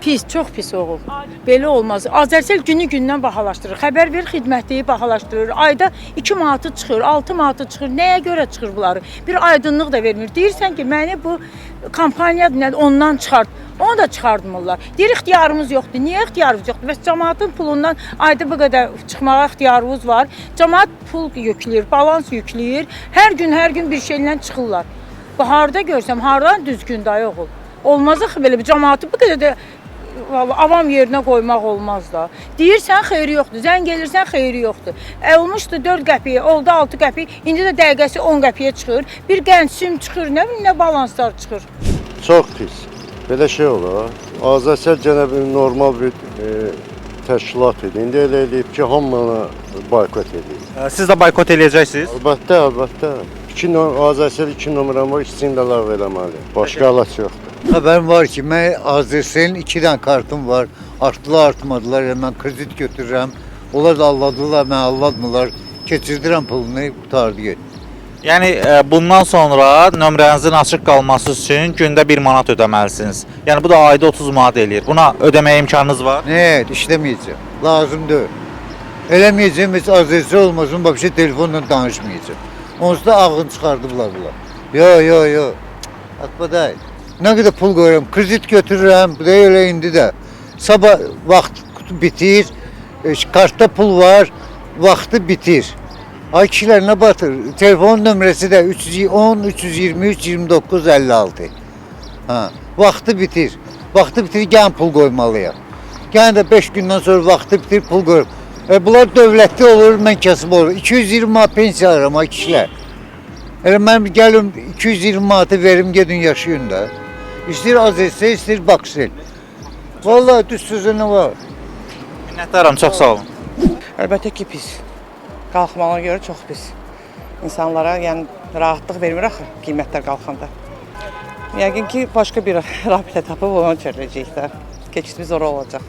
Pis, çox pis oğul. Belə olmaz. Azərcəl günü-gündən bahalaşdırır. Xəbər ver xidmətliyi bahalaşdırır. Ayda 2 manatı çıxır, 6 manatı çıxır. Nəyə görə çıxır bunları? Bir aydınlıq da vermir. Deyirsən ki, məni bu kampaniyadır, nədir, ondan çıxart. Onu da çıxardmırlar. Deyir, ixtiyarımız yoxdur. Niyə ixtiyarımız yoxdur? Bəs cəmaatın pulundan ayda bu qədər çıxmağa ixtiyarımız var. Cəmaat pul yükləyir, balans yükləyir. Hər gün bir şeylə çıxırlar. Bu harda görsəm, hardan düzgün day oğul. Olmaz axı belə bir cəmaatı bu qədər də avam yerinə qoymaq olmaz da. Deyirsən xeyri yoxdur, zəng gelirsən xeyri yoxdur. Olmuşdu 4 qəpiyə, oldu 6 qəpik, indi də dəqiqəsi 10 qəpiyə çıxır. Bir gənc süm çıxır, nə bilim nə balanslar çıxır. Çox pis. Belə şey olar. Azərcəl gənə bir normal bir təşkilat idi. İndi elə eləyib ki, hamını boykot edir. Siz də boykot eləyəcəksiniz? Əlbəttə. Azərcəl 2 nömrəm var, ikisini də ləğv eləməli. Başqa əlac yoxdur. Xəbərim var ki, mən Azərcəlin 2 dənə kartım var. Artdılar, artmadılar. Mən kredit götürürəm. Onlar da alladılar, mən alladmırlar. Keçirdirəm pulunu, qutardı get. Yəni bundan sonra nömrənizin açıq qalması üçün gündə 1 manat ödəməlisiniz. Yəni bu da ayda 30 manat eləyir. Buna ödəməyə imkanınız var? Ne, işləməyəcəm. Lazım deyil. Eləməyəcəm, heç Azərcəl olmasın, bak şey telefonla danışmayacağım. Onsuz da ağını çıxardıblar bunlar. Yo. Atma deyil. Nə qədər pul qoyuram, kredit götürürəm, bu da elə indi də. Sabah vaxt bitir, kartda pul var, vaxtı bitir. Ay kişilər nə batır? Telefon nömrəsi də 310 323 29 56. Ha, vaxtı bitir. Vaxtı bitir, gəlin pul qoymalıyam. Yəni də 5 gündən sonra vaxtı bitir, pul qoyuram. Bunlar dövlətli olur, mən kasıb olur. 220 manat pensiya alıram ay kişilər. Elə mən gəlim 220 manatı verim, gedin yaşayın da. İstəyir Azərcəl, istəyir Baksel. Vallahi düz sözünə var. Minnətdaram, çox sağ olun. Əlbəttə ki, pis. Qalxmağa görə çox pis. İnsanlara yəni rahatlıq vermir axı qiymətlər qalxanda. Yəqin ki, başqa bir rabitə tapıb onu çözəcəklər. Keçidimiz ora olacaq.